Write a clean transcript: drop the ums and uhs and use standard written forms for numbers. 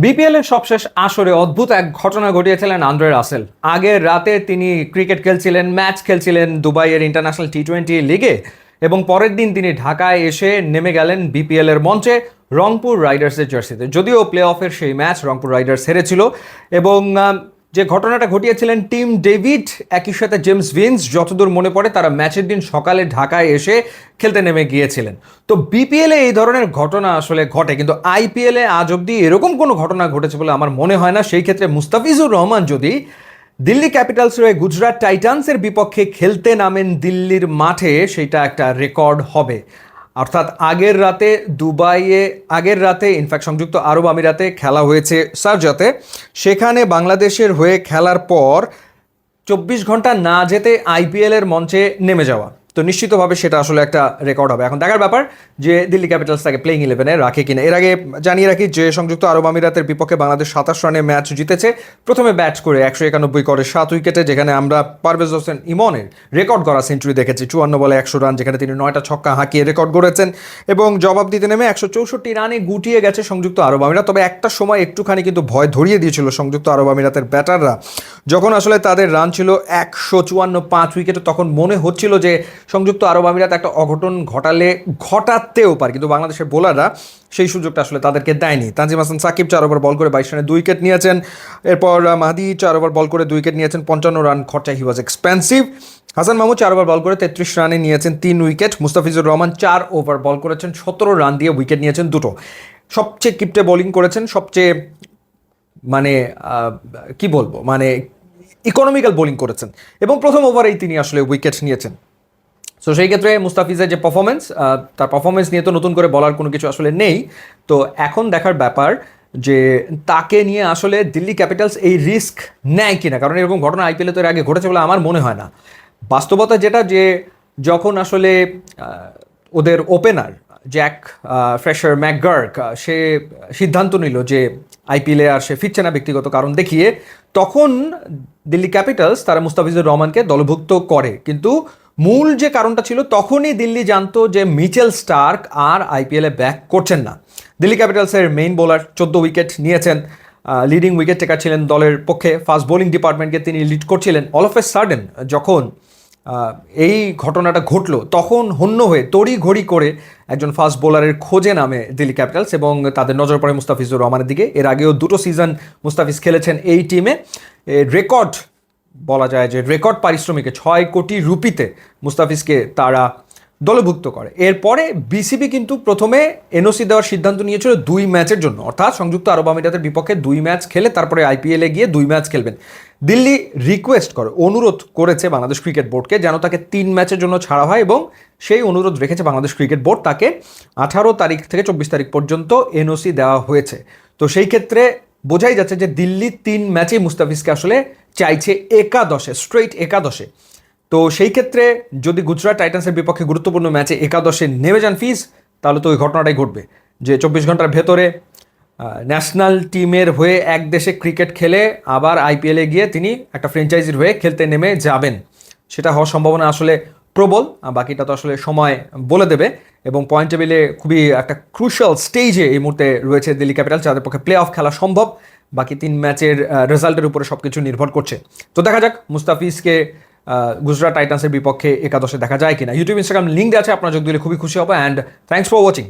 BPL এর সবশেষ আসরে অদ্ভুত এক ঘটনা ঘটিয়েছিলেন আন্দ্রে রাসেল। আগের রাতে তিনি ক্রিকেট খেলছিলেন, ম্যাচ খেলছিলেন দুবাইয়ের ইন্টারন্যাশনাল টি-20 লিগে, এবং পরের দিন তিনি ঢাকায় এসে নেমে গেলেন বিপিএল এর মঞ্চে রংপুর রাইডার্সের জার্সিতে। যদিও প্লে অফের সেই ম্যাচ রংপুর রাইডার্স হেরেছিল, এবং যে ঘটনাটা ঘটিয়েছিলেন টিম ডেভিড একই সাথে জেমস ভিন্স, যতদূর মনে পড়ে তারা ম্যাচের দিন সকালে ঢাকায় এসে খেলতে নেমে গিয়েছিলেন। তো বিপিএলে এই ধরনের ঘটনা আসলে ঘটে, কিন্তু আইপিএলে আজ অব্দি এরকম কোনো ঘটনা ঘটেছে বলে আমার মনে হয় না। সেই ক্ষেত্রে মুস্তাফিজুর রহমান যদি দিল্লি ক্যাপিটালস হয়ে গুজরাট টাইটান্সের বিপক্ষে খেলতে নামেন দিল্লির মাঠে, সেটা একটা রেকর্ড হবে। অর্থাৎ আগের রাতে ইনফ্যাক্ট সংযুক্ত আরব আমিরাতে খেলা হয়েছে শারজাতে, সেখানে বাংলাদেশের হয়ে খেলার পর 24 ঘন্টা না যেতে আইপিএল এর মঞ্চে নেমে যাওয়া, তো নিশ্চিতভাবে সেটা আসলে একটা রেকর্ড হবে। এখন দেখার ব্যাপার যে দিল্লি ক্যাপিটালস তাকে প্লেইং 11-এ রাখে কিনা। এর আগে জানিয়ে রাখি যে সংযুক্ত আরব আমিরাতের বিপক্ষে বাংলাদেশ 27 রানে ম্যাচ জিতেছে, প্রথমে ব্যাট করে 191 করে 7 উইকেটে, যেখানে আমরা পারভেজ হোসেন ইমনের রেকর্ড করা সেঞ্চুরি দেখেছি 54 বলে 100 রান, যেখানে তিনি 9টা ছক্কা হাঁকিয়ে রেকর্ড গড়েছেন, এবং জবাব দিতে নেমে 164 রানে গুটিয়ে গেছে সংযুক্ত আরব আমিরাত। তবে একটা সময় একটুখানি কিন্তু ভয় ধরিয়ে দিয়েছিল সংযুক্ত আরব আমিরাতের ব্যাটাররা, যখন আসলে তাদের রান ছিল 154 5 উইকেটে, তখন মনে হচ্ছিল যে সংযুক্ত আরব আমিরাত একটা অঘটন ঘটাতেও পারে, কিন্তু বাংলাদেশের বোলাররা সেই সুযোগটা আসলে তাদেরকে দেয়নি। তানজিম হাসান সাকিব 4 ওভার বল করে 22 রানে 2 উইকেট নিয়েছেন। এরপর মাহদি 4 ওভার বল করে 2 উইকেট নিয়েছেন, 55 রান খরচা, হি ওয়াজ এক্সপেন্সিভ। হাসান মাহমুদ 4 ওভার বল করে 33 রানে নিয়েছেন 3 উইকেট। মুস্তাফিজুর রহমান 4 ওভার বল করেছেন, 17 রান দিয়ে উইকেট নিয়েছেন 2টো। সবচেয়ে কিপটে বোলিং করেছেন, সবচেয়ে কি বলবো, ইকোনমিক্যাল বোলিং করেছেন, এবং প্রথম ওভারেই তিনি আসলে উইকেট নিয়েছেন। সো সেই ক্ষেত্রে মুস্তাফিজের যে পারফরমেন্স, তার পারফরমেন্স নিয়ে তো নতুন করে বলার কোনো কিছু আসলে নেই। তো এখন দেখার ব্যাপার যে তাকে নিয়ে আসলে দিল্লি ক্যাপিটালস এই রিস্ক নেয় কিনা, কারণ এরকম ঘটনা আইপিএলে তো এর আগে ঘটেছে বলে আমার মনে হয় না। বাস্তবতা যেটা, যে যখন আসলে ওদের ওপেনার জ্যাক ফ্রেশার ম্যাকগার্ক সে সিদ্ধান্ত নিল যে আইপিএলে আর সে ফিরছে না ব্যক্তিগত কারণ দেখিয়ে, তখন দিল্লি ক্যাপিটালস তারা মুস্তাফিজুর রহমানকে দলভুক্ত করে। কিন্তু মূল যে কারণটা ছিল, তখনই দিল্লি জানতো যে মিচেল স্টার্ক আর আইপিএলে ব্যাক করছেন না। দিল্লি ক্যাপিটালসের মেইন বোলার 14 উইকেট নিয়েছেন, লিডিং উইকেট টেকার ছিলেন দলের পক্ষে, ফাস্ট বোলিং ডিপার্টমেন্টকে তিনি লিড করছিলেন। অল অফ এ সাডেন যখন এই ঘটনাটা ঘটলো, তখন হন্য হয়ে তড়িঘড়ি করে একজন ফাস্ট বোলারের খোঁজে নামে দিল্লি ক্যাপিটালস, এবং তাদের নজর পড়ে মুস্তাফিজুর রহমানের দিকে। এর আগেও 2টো সিজন মুস্তাফিজ খেলেছেন এই টিমে। রেকর্ড বলা যায় যে রেকর্ড পারিশ্রমিকে 6 কোটি রুপিতে মুস্তাফিজকে তারা দলভুক্ত করে। এরপরে বিসিবি কিন্তু প্রথমে এনওসি দেওয়ার সিদ্ধান্ত নিয়েছিল 2 ম্যাচের জন্য, অর্থাৎ সংযুক্ত আরব আমিরাতের বিপক্ষে 2 ম্যাচ খেলে তারপরে আইপিএলে গিয়ে 2 ম্যাচ খেলবেন। দিল্লি রিকোয়েস্ট করে, অনুরোধ করেছে বাংলাদেশ ক্রিকেট বোর্ডকে যেন তাকে 3 ম্যাচের জন্য ছাড়া হয়, এবং সেই অনুরোধ রেখেছে বাংলাদেশ ক্রিকেট বোর্ড। তাকে 18 তারিখ থেকে 24 তারিখ পর্যন্ত এনওসি দেওয়া হয়েছে। তো সেই ক্ষেত্রে বোঝাই যাচ্ছে যে দিল্লি 3 ম্যাচেই মুস্তাফিজকে আসলে চাইছে একাদশে, স্ট্রেইট একাদশে। তো সেই ক্ষেত্রে যদি গুজরাট টাইটান্সের বিপক্ষে গুরুত্বপূর্ণ ম্যাচে একাদশে নেমে যান ফিজ, তাহলে তো ওই ঘটনাটাই ঘটবে যে 24 ঘন্টার ভেতরে ন্যাশনাল টিমের হয়ে এক দেশে ক্রিকেট খেলে আবার আইপিএলে গিয়ে তিনি একটা ফ্র্যাঞ্চাইজির হয়ে খেলতে নেমে যাবেন। সেটা হওয়ার সম্ভাবনা আসলে প্রবল, বাকিটা তো আসলে সময় বলে দেবে। এবং পয়েন্ট টেবিলে খুবই একটা ক্রুশাল স্টেজে এই মুহূর্তে রয়েছে দিল্লি ক্যাপিটালস, যাদের পক্ষে প্লে অফ খেলা সম্ভব। বাকি 3 ম্যাচের রেজাল্টের উপরে সব কিছু নির্ভর করছে। তো দেখা যাক মুস্তাফিজকে গুজরাট টাইটান্সের বিপক্ষে একাদশে দেখা যায় কিনা। ইউটিউব ইনস্টাগ্রাম লিঙ্ক আছে, আপনারা যোগ দিলে খুবই খুশি হবো। And thanks for watching.